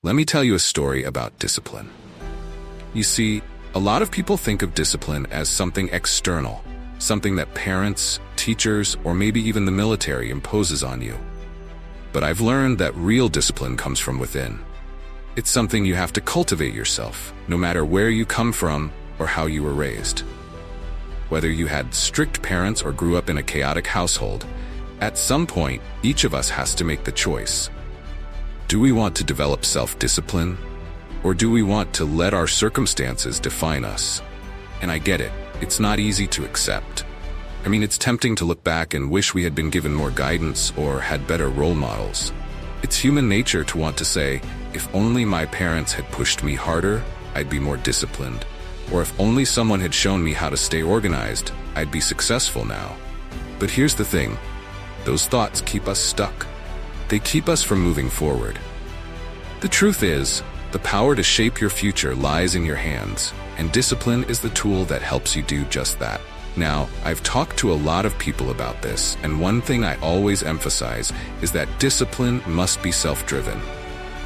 Let me tell you a story about discipline. You see, a lot of people think of discipline as something external, something that parents, teachers, or maybe even the military imposes on you. But I've learned that real discipline comes from within. It's something you have to cultivate yourself, no matter where you come from or how you were raised. Whether you had strict parents or grew up in a chaotic household, at some point, each of us has to make the choice. Do we want to develop self-discipline, or do we want to let our circumstances define us? And I get it, it's not easy to accept. I mean, it's tempting to look back and wish we had been given more guidance or had better role models. It's human nature to want to say, if only my parents had pushed me harder, I'd be more disciplined. Or if only someone had shown me how to stay organized, I'd be successful now. But here's the thing, those thoughts keep us stuck. They keep us from moving forward. The truth is, the power to shape your future lies in your hands, and discipline is the tool that helps you do just that. Now, I've talked to a lot of people about this, and one thing I always emphasize is that discipline must be self-driven.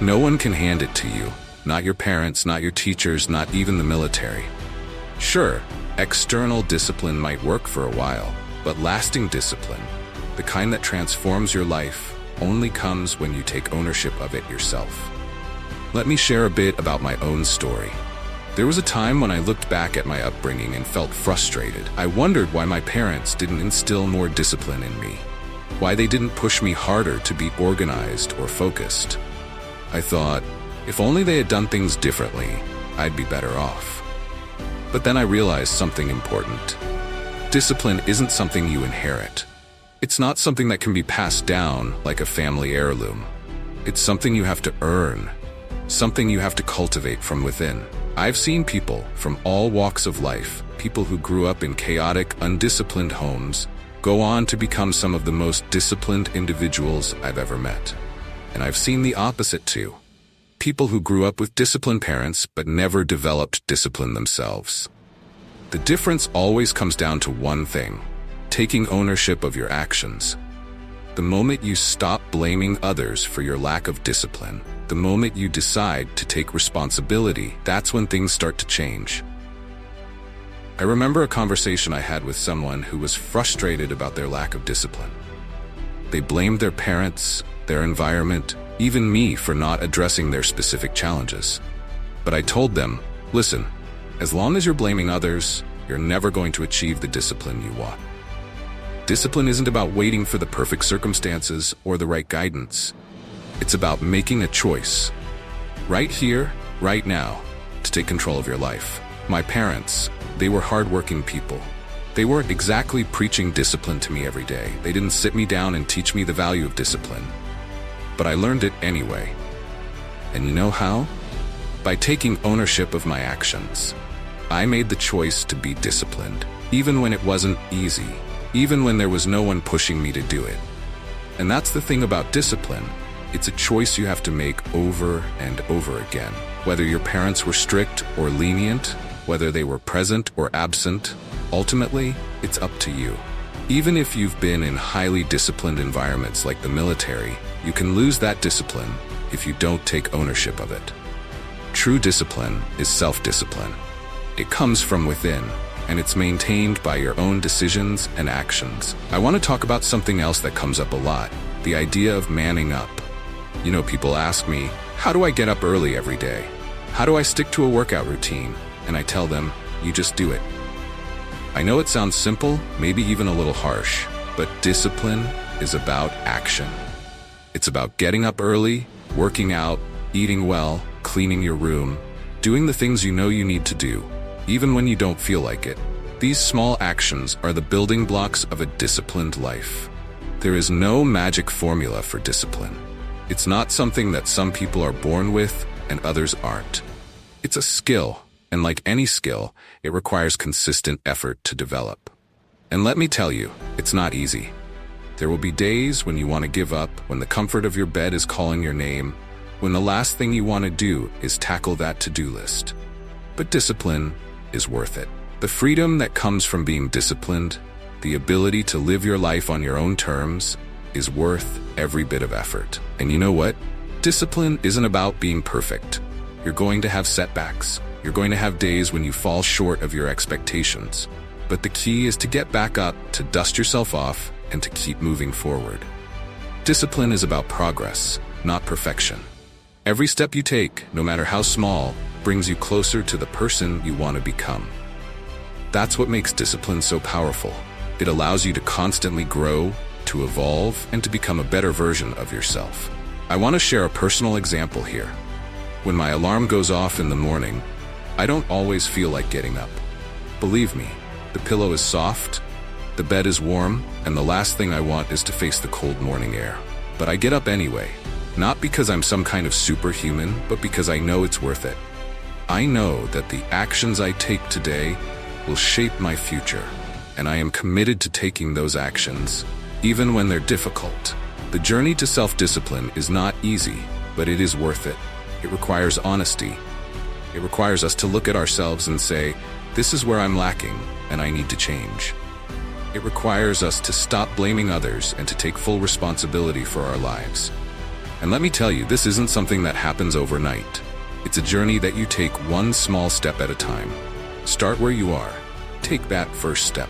No one can hand it to you, not your parents, not your teachers, not even the military. Sure, external discipline might work for a while, but lasting discipline, the kind that transforms your life, only comes when you take ownership of it yourself. Let me share a bit about my own story. There was a time when I looked back at my upbringing and felt frustrated. I wondered why my parents didn't instill more discipline in me, why they didn't push me harder to be organized or focused. I thought, if only they had done things differently, I'd be better off. But then I realized something important. Discipline isn't something you inherit. It's not something that can be passed down like a family heirloom. It's something you have to earn, something you have to cultivate from within. I've seen people from all walks of life, people who grew up in chaotic, undisciplined homes, go on to become some of the most disciplined individuals I've ever met. And I've seen the opposite too. People who grew up with disciplined parents but never developed discipline themselves. The difference always comes down to one thing: taking ownership of your actions. The moment you stop blaming others for your lack of discipline, the moment you decide to take responsibility, that's when things start to change. I remember a conversation I had with someone who was frustrated about their lack of discipline. They blamed their parents, their environment, even me for not addressing their specific challenges. But I told them, listen, as long as you're blaming others, you're never going to achieve the discipline you want. Discipline isn't about waiting for the perfect circumstances or the right guidance. It's about making a choice, right here, right now, to take control of your life. My parents, they were hardworking people. They weren't exactly preaching discipline to me every day. They didn't sit me down and teach me the value of discipline. But I learned it anyway. And you know how? By taking ownership of my actions. I made the choice to be disciplined, even when it wasn't easy, even when there was no one pushing me to do it. And that's the thing about discipline. It's a choice you have to make over and over again. Whether your parents were strict or lenient, whether they were present or absent, ultimately, it's up to you. Even if you've been in highly disciplined environments like the military, you can lose that discipline if you don't take ownership of it. True discipline is self-discipline. It comes from within, and it's maintained by your own decisions and actions. I want to talk about something else that comes up a lot, the idea of manning up. You know, people ask me, how do I get up early every day? How do I stick to a workout routine? And I tell them, you just do it. I know it sounds simple, maybe even a little harsh, but discipline is about action. It's about getting up early, working out, eating well, cleaning your room, doing the things you know you need to do, even when you don't feel like it. These small actions are the building blocks of a disciplined life. There is no magic formula for discipline. It's not something that some people are born with and others aren't. It's a skill, and like any skill, it requires consistent effort to develop. And let me tell you, it's not easy. There will be days when you want to give up, when the comfort of your bed is calling your name, when the last thing you want to do is tackle that to-do list. But discipline is worth it. The freedom that comes from being disciplined, the ability to live your life on your own terms, is worth every bit of effort. And you know what? Discipline isn't about being perfect. You're going to have setbacks. You're going to have days when you fall short of your expectations. But the key is to get back up, to dust yourself off, and to keep moving forward. Discipline is about progress, not perfection. Every step you take, no matter how small, brings you closer to the person you want to become. That's what makes discipline so powerful. It allows you to constantly grow, to evolve, and to become a better version of yourself. I want to share a personal example here. When my alarm goes off in the morning, I don't always feel like getting up. Believe me, the pillow is soft, the bed is warm, and the last thing I want is to face the cold morning air. But I get up anyway, not because I'm some kind of superhuman, but because I know it's worth it. I know that the actions I take today will shape my future, and I am committed to taking those actions, even when they're difficult. The journey to self-discipline is not easy, but it is worth it. It requires honesty. It requires us to look at ourselves and say, this is where I'm lacking, and I need to change. It requires us to stop blaming others and to take full responsibility for our lives. And let me tell you, this isn't something that happens overnight. It's a journey that you take one small step at a time. Start where you are. Take that first step.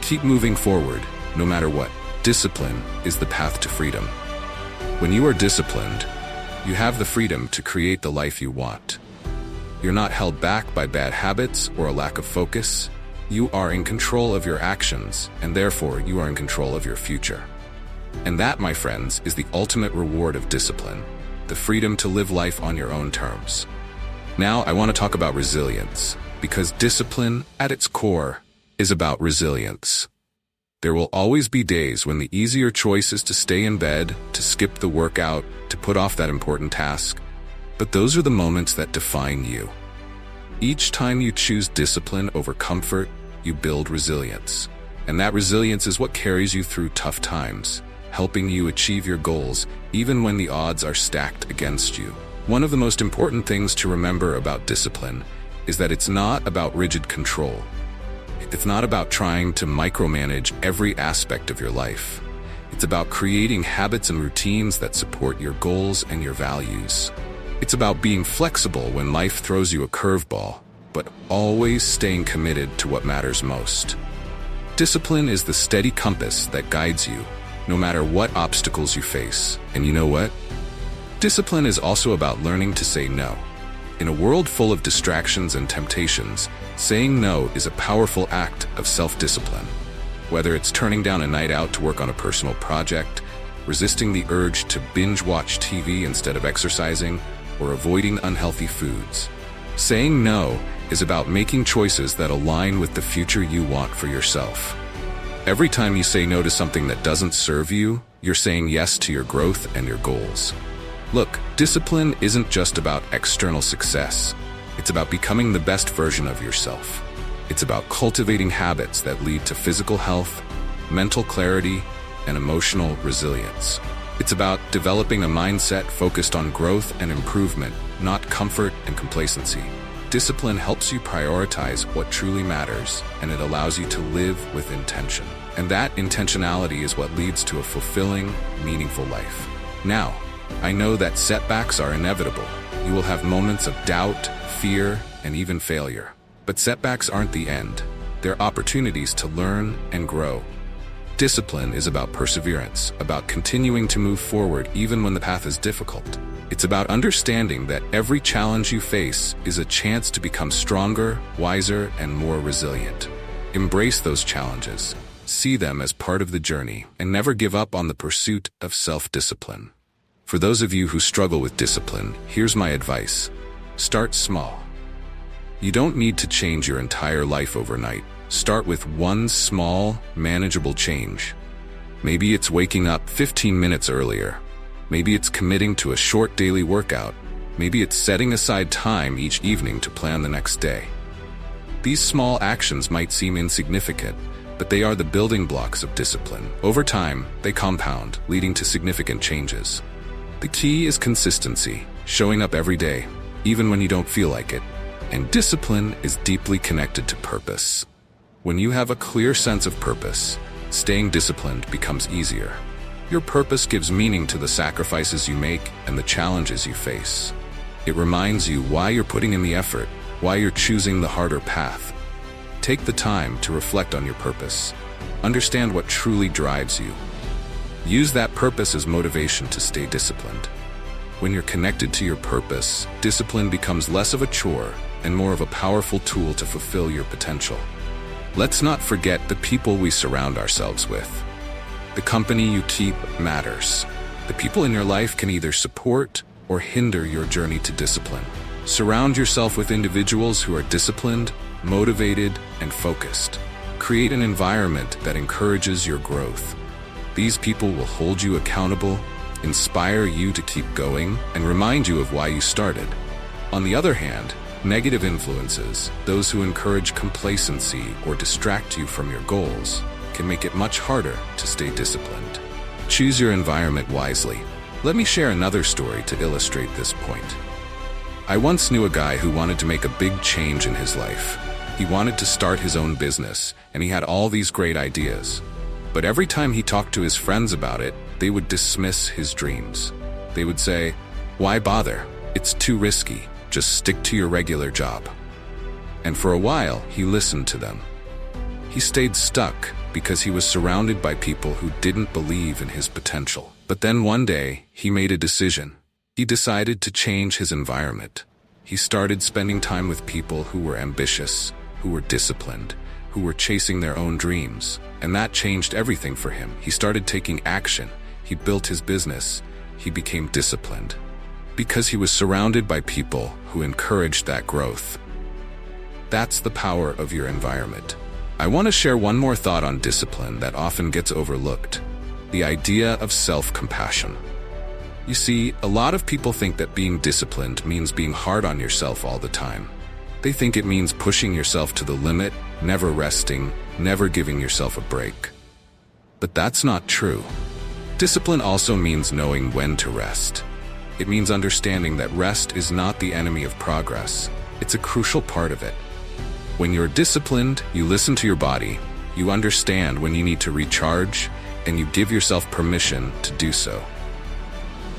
Keep moving forward, no matter what. Discipline is the path to freedom. When you are disciplined, you have the freedom to create the life you want. You're not held back by bad habits or a lack of focus. You are in control of your actions, and therefore you are in control of your future. And that, my friends, is the ultimate reward of discipline, the freedom to live life on your own terms. Now, I want to talk about resilience, because discipline, at its core, is about resilience. There will always be days when the easier choice is to stay in bed, to skip the workout, to put off that important task. But those are the moments that define you. Each time you choose discipline over comfort, you build resilience. And that resilience is what carries you through tough times, helping you achieve your goals even when the odds are stacked against you. One of the most important things to remember about discipline is that it's not about rigid control. It's not about trying to micromanage every aspect of your life. It's about creating habits and routines that support your goals and your values. It's about being flexible when life throws you a curveball, but always staying committed to what matters most. Discipline is the steady compass that guides you, no matter what obstacles you face. And you know what? Discipline is also about learning to say no. In a world full of distractions and temptations, saying no is a powerful act of self-discipline. Whether it's turning down a night out to work on a personal project, resisting the urge to binge-watch TV instead of exercising, or avoiding unhealthy foods. Saying no is about making choices that align with the future you want for yourself. Every time you say no to something that doesn't serve you, you're saying yes to your growth and your goals. Look, discipline isn't just about external success. It's about becoming the best version of yourself. It's about cultivating habits that lead to physical health, mental clarity, and emotional resilience. It's about developing a mindset focused on growth and improvement, not comfort and complacency. Discipline helps you prioritize what truly matters, and it allows you to live with intention. And that intentionality is what leads to a fulfilling, meaningful life. Now, I know that setbacks are inevitable. You will have moments of doubt, fear, and even failure. But setbacks aren't the end. They're opportunities to learn and grow. Discipline is about perseverance, about continuing to move forward even when the path is difficult. It's about understanding that every challenge you face is a chance to become stronger, wiser, and more resilient. Embrace those challenges. See them as part of the journey, and never give up on the pursuit of self-discipline. For those of you who struggle with discipline, here's my advice. Start small. You don't need to change your entire life overnight. Start with one small, manageable change. Maybe it's waking up 15 minutes earlier. Maybe it's committing to a short daily workout. Maybe it's setting aside time each evening to plan the next day. These small actions might seem insignificant, but they are the building blocks of discipline. Over time, they compound, leading to significant changes. The key is consistency, showing up every day, even when you don't feel like it. And discipline is deeply connected to purpose. When you have a clear sense of purpose, staying disciplined becomes easier. Your purpose gives meaning to the sacrifices you make and the challenges you face. It reminds you why you're putting in the effort, why you're choosing the harder path. Take the time to reflect on your purpose. Understand what truly drives you. Use that purpose as motivation to stay disciplined. When you're connected to your purpose, discipline becomes less of a chore and more of a powerful tool to fulfill your potential. Let's not forget the people we surround ourselves with. The company you keep matters. The people in your life can either support or hinder your journey to discipline. Surround yourself with individuals who are disciplined, motivated, and focused. Create an environment that encourages your growth. These people will hold you accountable, inspire you to keep going, and remind you of why you started. On the other hand, negative influences, those who encourage complacency or distract you from your goals, can make it much harder to stay disciplined. Choose your environment wisely. Let me share another story to illustrate this point. I once knew a guy who wanted to make a big change in his life. He wanted to start his own business, and he had all these great ideas. But every time he talked to his friends about it, they would dismiss his dreams. They would say, "Why bother? It's too risky. Just stick to your regular job." And for a while, he listened to them. He stayed stuck because he was surrounded by people who didn't believe in his potential. But then one day, he made a decision. He decided to change his environment. He started spending time with people who were ambitious, who were disciplined, who were chasing their own dreams. And that changed everything for him. He started taking action. He built his business. He became disciplined. Because he was surrounded by people who encouraged that growth. That's the power of your environment. I want to share one more thought on discipline that often gets overlooked. The idea of self-compassion. You see, a lot of people think that being disciplined means being hard on yourself all the time. They think it means pushing yourself to the limit, never resting, never giving yourself a break. But that's not true. Discipline also means knowing when to rest. It means understanding that rest is not the enemy of progress. It's a crucial part of it. When you're disciplined, you listen to your body, you understand when you need to recharge, and you give yourself permission to do so.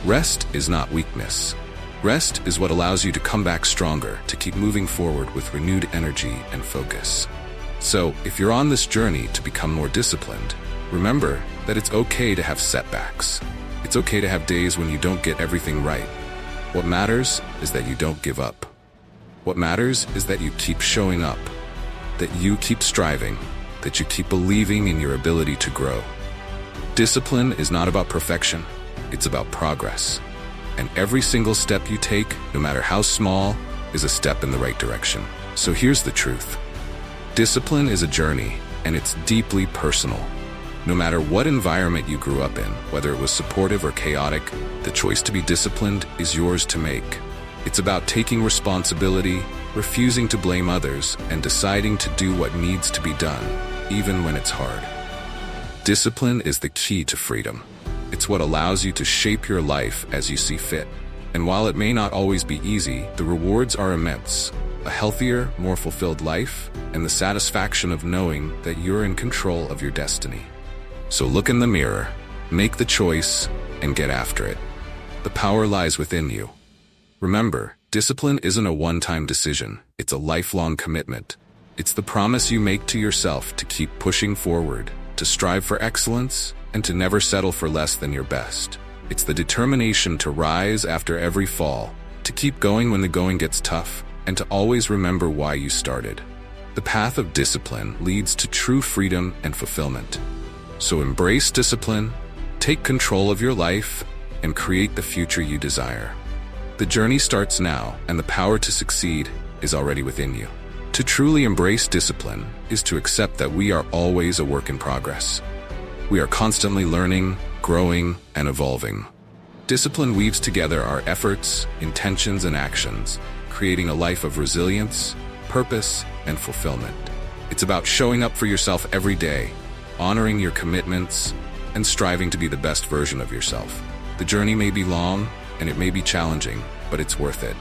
Rest is not weakness. Rest is what allows you to come back stronger, to keep moving forward with renewed energy and focus. So, if you're on this journey to become more disciplined, remember that it's okay to have setbacks. It's okay to have days when you don't get everything right. What matters is that you don't give up. What matters is that you keep showing up, that you keep striving, that you keep believing in your ability to grow. Discipline is not about perfection, it's about progress. And every single step you take, no matter how small, is a step in the right direction. So here's the truth. Discipline is a journey, and it's deeply personal. No matter what environment you grew up in, whether it was supportive or chaotic, the choice to be disciplined is yours to make. It's about taking responsibility, refusing to blame others, and deciding to do what needs to be done, even when it's hard. Discipline is the key to freedom. It's what allows you to shape your life as you see fit. And while it may not always be easy, the rewards are immense. A healthier, more fulfilled life, and the satisfaction of knowing that you're in control of your destiny. So look in the mirror, make the choice, and get after it. The power lies within you. Remember, discipline isn't a one-time decision. It's a lifelong commitment. It's the promise you make to yourself to keep pushing forward, to strive for excellence, and to never settle for less than your best. It's the determination to rise after every fall, to keep going when the going gets tough, and to always remember why you started. The path of discipline leads to true freedom and fulfillment. So embrace discipline, take control of your life, and create the future you desire. The journey starts now, and the power to succeed is already within you. To truly embrace discipline is to accept that we are always a work in progress. We are constantly learning, growing, and evolving. Discipline weaves together our efforts, intentions, and actions, creating a life of resilience, purpose, and fulfillment. It's about showing up for yourself every day, honoring your commitments, and striving to be the best version of yourself. The journey may be long, and it may be challenging, but it's worth it.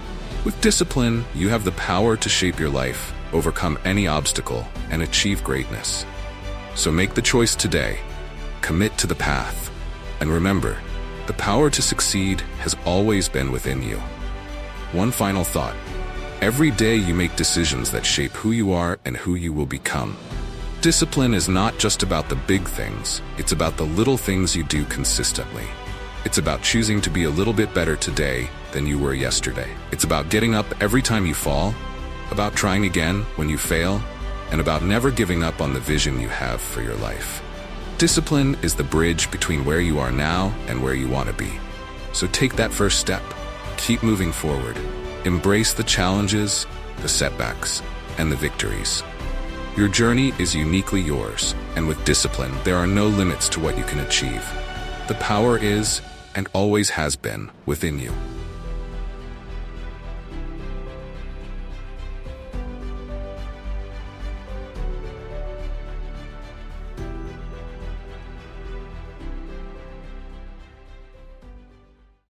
With discipline, you have the power to shape your life, overcome any obstacle, and achieve greatness. So make the choice today. Commit to the path. And remember, the power to succeed has always been within you. One final thought. Every day you make decisions that shape who you are and who you will become. Discipline is not just about the big things, it's about the little things you do consistently. It's about choosing to be a little bit better today than you were yesterday. It's about getting up every time you fall, about trying again when you fail, and about never giving up on the vision you have for your life. Discipline is the bridge between where you are now and where you want to be. So take that first step. Keep moving forward. Embrace the challenges, the setbacks, and the victories. Your journey is uniquely yours, and with discipline, there are no limits to what you can achieve. The power is, and always has been, within you.